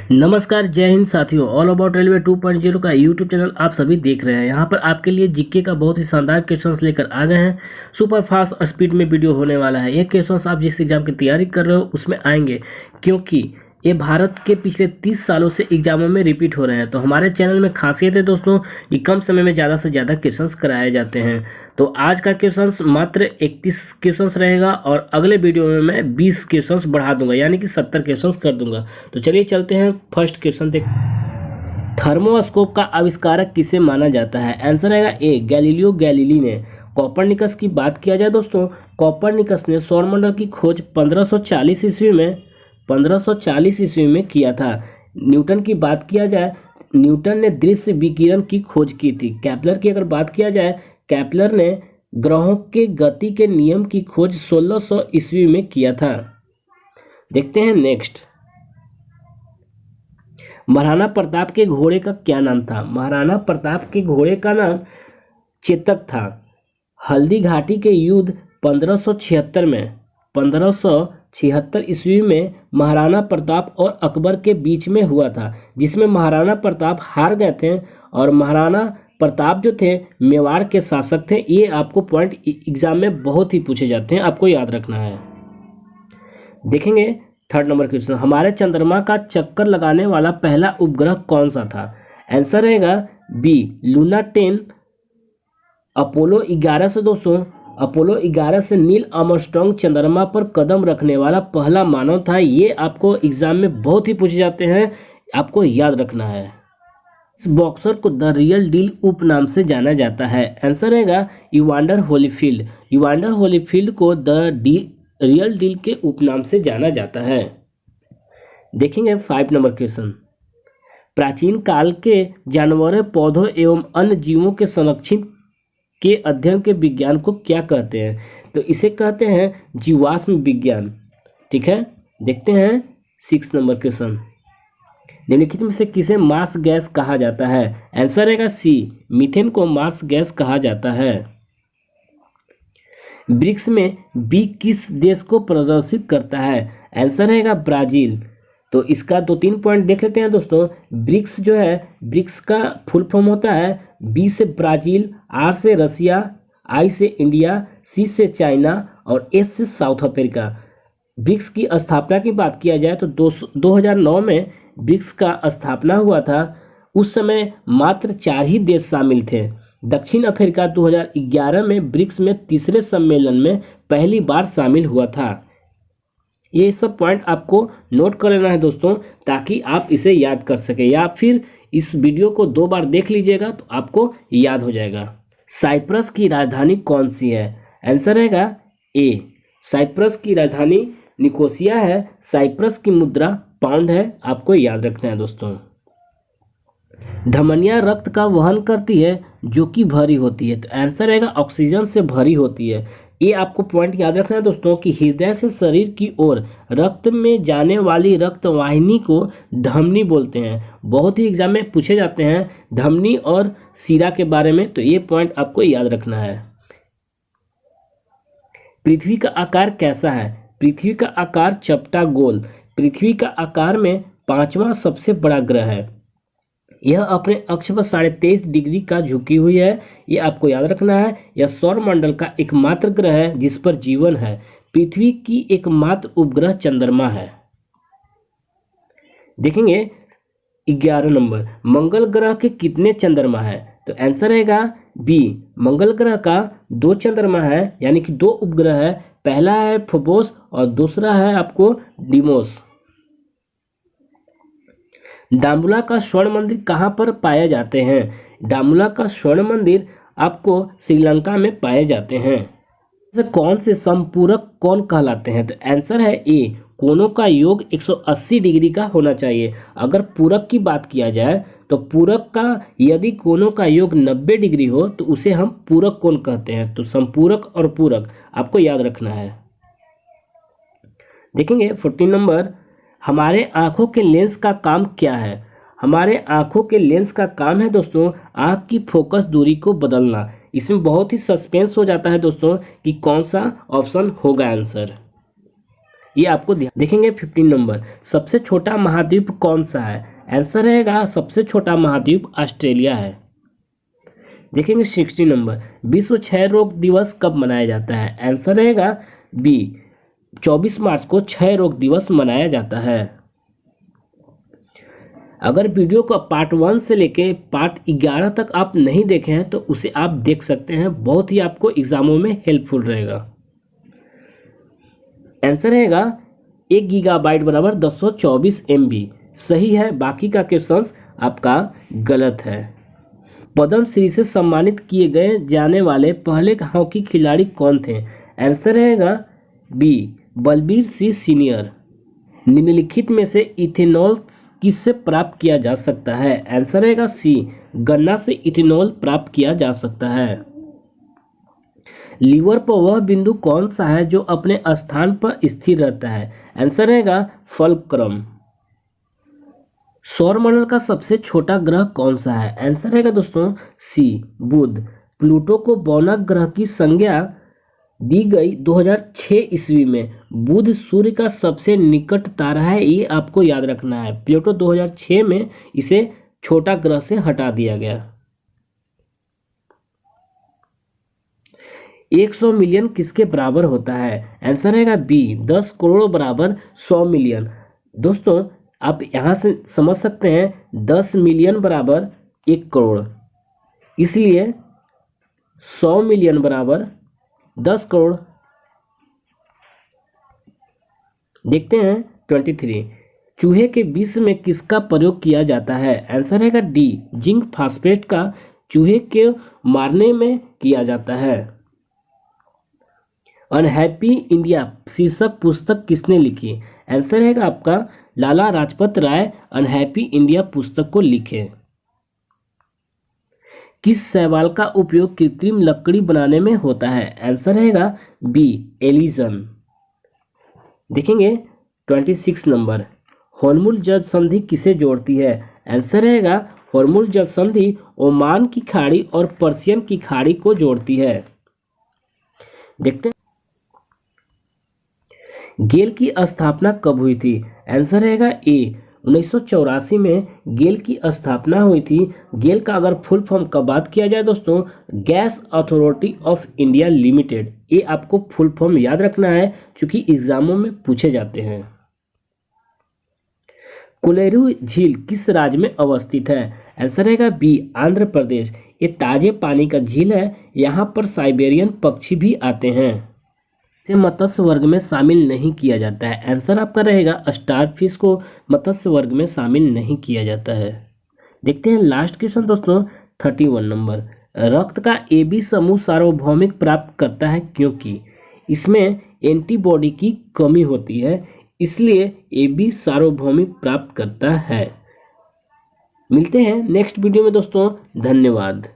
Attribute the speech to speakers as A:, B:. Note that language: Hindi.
A: नमस्कार, जय हिंद साथियों। ऑल अबाउट रेलवे 2.0 का यूट्यूब चैनल आप सभी देख रहे हैं। यहाँ पर आपके लिए जीके का बहुत ही शानदार क्वेश्चंस लेकर आ गए हैं। सुपर फास्ट स्पीड में वीडियो होने वाला है। ये क्वेश्चंस आप जिस एग्जाम की तैयारी कर रहे हो उसमें आएंगे, क्योंकि ये भारत के पिछले 30 सालों से एग्जामों में रिपीट हो रहे हैं। तो हमारे चैनल में खासियत है दोस्तों, ये कम समय में ज़्यादा से ज़्यादा क्वेश्चंस कराए जाते हैं। तो आज का क्वेश्चंस मात्र 31 क्वेश्चंस रहेगा और अगले वीडियो में मैं 20 क्वेश्चंस बढ़ा दूंगा, यानी कि 70 क्वेश्चंस कर दूंगा। तो चलिए चलते हैं फर्स्ट क्वेश्चन देख। थर्मोस्कोप का आविष्कारक किसे माना जाता है? आंसर रहेगा ए, गैलीलियो गैलीली ने। कॉपरनिकस की बात किया जाए दोस्तों, कॉपरनिकस ने सौरमंडल की खोज 1540 ईस्वी में किया था। न्यूटन की बात किया जाए, न्यूटन ने दृश्य विकिरण की खोज की थी। केपलर की अगर बात किया जाए, केपलर ने ग्रहों के गति के नियम की खोज 1600 ईस्वी में किया था। देखते हैं नेक्स्ट। महाराणा प्रताप के घोड़े का क्या नाम था? महाराणा प्रताप के घोड़े का नाम चेतक था। हल्दी घाटी के युद्ध 1576 ईस्वी में महाराणा प्रताप और अकबर के बीच में हुआ था, जिसमें महाराणा प्रताप हार गए थे और महाराणा प्रताप जो थे मेवाड़ के शासक थे। ये आपको पॉइंट एग्जाम में बहुत ही पूछे जाते हैं, आपको याद रखना है। देखेंगे थर्ड नंबर क्वेश्चन। हमारे चंद्रमा का चक्कर लगाने वाला पहला उपग्रह कौन सा था? आंसर रहेगा बी, लूना 10। अपोलो 11 से दोस्तों, अपोलो 11 से नील आर्मस्ट्रांग चंद्रमा पर कदम रखने वाला पहला मानव था। ये आपको एग्जाम में बहुत ही पूछे जाते हैं, आपको याद रखना है। इस बॉक्सर को द रियल डील उपनाम से जाना जाता है। आंसर रहेगा इवांडर होलीफील्ड। इवांडर होलीफील्ड को रियल डील के उपनाम से जाना जाता है। देखेंगे 5 नंबर क्वेश्चन। प्राचीन काल के जानवरों, पौधों एवं अन्य जीवों के संरक्षण के अध्ययन के विज्ञान को क्या कहते हैं? तो इसे कहते हैं जीवाश्म विज्ञान। ठीक है, देखते हैं 6 नंबर क्वेश्चन। निम्नलिखित में से किसे मार्स गैस कहा जाता है? आंसर रहेगा सी, मीथेन को मार्स गैस कहा जाता है। ब्रिक्स में बी किस देश को प्रदर्शित करता है? आंसर रहेगा ब्राजील। तो इसका 2-3 पॉइंट देख लेते हैं दोस्तों। ब्रिक्स जो है, ब्रिक्स का फुल फॉर्म होता है बी से ब्राजील, आर से रसिया, आई से इंडिया, सी से चाइना और एस से साउथ अफ्रीका। ब्रिक्स की स्थापना की बात किया जाए तो 2009 में ब्रिक्स का स्थापना हुआ था। उस समय मात्र 4 ही देश शामिल थे। दक्षिण अफ्रीका 2011 में ब्रिक्स में तीसरे सम्मेलन में पहली बार शामिल हुआ था। ये सब पॉइंट आपको नोट कर लेना है दोस्तों, ताकि आप इसे याद कर सके, या फिर इस वीडियो को 2 बार देख लीजिएगा तो आपको याद हो जाएगा। साइप्रस की राजधानी कौन सी है? आंसर रहेगा ए, साइप्रस की राजधानी निकोसिया है। साइप्रस की मुद्रा पाउंड है, आपको याद रखना है दोस्तों। धमनियां रक्त का वहन करती है जो कि भरी होती है। तो आंसर रहेगा ऑक्सीजन से भरी होती है। ये आपको पॉइंट याद रखना है दोस्तों कि हृदय से शरीर की ओर रक्त में जाने वाली रक्त वाहिनी को धमनी बोलते हैं। बहुत ही एग्जाम में पूछे जाते हैं धमनी और शिरा के बारे में, तो ये पॉइंट आपको याद रखना है। पृथ्वी का आकार कैसा है? पृथ्वी का आकार चपटा गोल। पृथ्वी का आकार में 5वां सबसे बड़ा ग्रह है। यह अपने अक्ष पर 23.5 डिग्री का झुकी हुई है, ये आपको याद रखना है। यह सौरमंडल का एकमात्र ग्रह है जिस पर जीवन है। पृथ्वी की एकमात्र उपग्रह चंद्रमा है। देखेंगे 11 नंबर। मंगल ग्रह के कितने चंद्रमा है? तो आंसर रहेगा बी, मंगल ग्रह का 2 चंद्रमा है, यानी कि 2 उपग्रह है। पहला है फोबोस और दूसरा है आपको डिमोस। डामुला का स्वर्ण मंदिर कहाँ पर पाए जाते हैं? डामुला का स्वर्ण मंदिर आपको श्रीलंका में पाए जाते हैं। कौन से संपूरक कोण कहलाते हैं? तो आंसर है ए, कोणों का योग 180 डिग्री का होना चाहिए। अगर पूरक की बात किया जाए तो पूरक का यदि कोणों का योग 90 डिग्री हो तो उसे हम पूरक कोण कहते हैं। तो संपूरक और पूरक आपको याद रखना है। देखेंगे 14 नंबर। हमारे आंखों के लेंस का काम क्या है? हमारे आंखों के लेंस का काम है दोस्तों आंख की फोकस दूरी को बदलना। इसमें बहुत ही सस्पेंस हो जाता है दोस्तों कि कौन सा ऑप्शन होगा आंसर। ये आपको देखेंगे। 15 नंबर, सबसे छोटा महाद्वीप कौन सा है? आंसर रहेगा सबसे छोटा महाद्वीप ऑस्ट्रेलिया है। देखेंगे 16 नंबर, विश्व क्षय रोग दिवस कब मनाया जाता है? आंसर रहेगा बी, 24 मार्च को क्षय रोग दिवस मनाया जाता है। अगर वीडियो का पार्ट 1 से लेके पार्ट 11 तक आप नहीं देखे हैं तो उसे आप देख सकते हैं, बहुत ही आपको एग्जामों में हेल्पफुल रहेगा। आंसर रहेगा 1 गीगाबाइट बराबर 224 MB, सही है। बाकी का क्वेश्चंस आपका गलत है। पद्म श्री से सम्मानित किए गए जाने वाले पहले हॉकी खिलाड़ी कौन थे? आंसर रहेगा बी, बलबीर सिंह सीनियर। निम्नलिखित में से इथेनॉल किससे प्राप्त किया जा सकता है? आंसर रहेगा सी, गन्ना से इथेनॉल प्राप्त किया जा सकता है। लीवर पर वह बिंदु कौन सा है जो अपने स्थान पर स्थिर रहता है? आंसर रहेगा फल्क्रम। सौरमंडल का सबसे छोटा ग्रह कौन सा है? आंसर रहेगा दोस्तों सी, बुध। प्लूटो को बौना ग्रह की संज्ञा दी गई 2006 ईस्वी में। बुध सूर्य का सबसे निकट तारा है, ये आपको याद रखना है। प्लूटो 2006 में इसे छोटा ग्रह से हटा दिया गया। 100 मिलियन किसके बराबर होता है? आंसर रहेगा बी, 10 करोड़ बराबर 100 मिलियन। दोस्तों आप यहाँ से समझ सकते हैं 10 मिलियन बराबर 1 करोड़, इसलिए 100 मिलियन बराबर 10 करोड़। देखते हैं 23, चूहे के विष में किसका प्रयोग किया जाता है? आंसर रहेगा डी, जिंक फास्फेट का चूहे के मारने में किया जाता है। अनहैप्पी इंडिया शीर्षक पुस्तक किसने लिखी? आंसर रहेगा आपका लाला लाजपत राय अनहैप्पी इंडिया पुस्तक को लिखे। किस शैवाल का उपयोग कृत्रिम लकड़ी बनाने में होता है? आंसर रहेगा बी, एलिजन। देखेंगे 26 नंबर, हॉर्मुज जल संधि किसे जोड़ती है? आंसर रहेगा हॉर्मुज जल संधि ओमान की खाड़ी और पर्शियन की खाड़ी को जोड़ती है। देखते हैं गेल की स्थापना कब हुई थी? आंसर रहेगा ए, 1984 में गेल की स्थापना हुई थी। गेल का अगर फुल फॉर्म का बात किया जाए दोस्तों, gas authority of India limited, ये आपको फुल फॉर्म याद रखना है क्योंकि एग्जामों में पूछे जाते हैं। कोलेरू झील किस राज्य में अवस्थित है? आंसर रहेगा बी, आंध्र प्रदेश। ये ताजे पानी का झील है, यहाँ पर साइबेरियन पक्षी भी आते हैं। इसे मत्स्य वर्ग में शामिल नहीं किया जाता है। आंसर आपका रहेगा स्टारफिश को मत्स्य वर्ग में शामिल नहीं किया जाता है। देखते हैं लास्ट क्वेश्चन दोस्तों 31 नंबर, रक्त का AB समूह सार्वभौमिक प्राप्त करता है क्योंकि इसमें एंटीबॉडी की कमी होती है, इसलिए AB सार्वभौमिक प्राप्त करता है। मिलते हैं नेक्स्ट वीडियो में दोस्तों, धन्यवाद।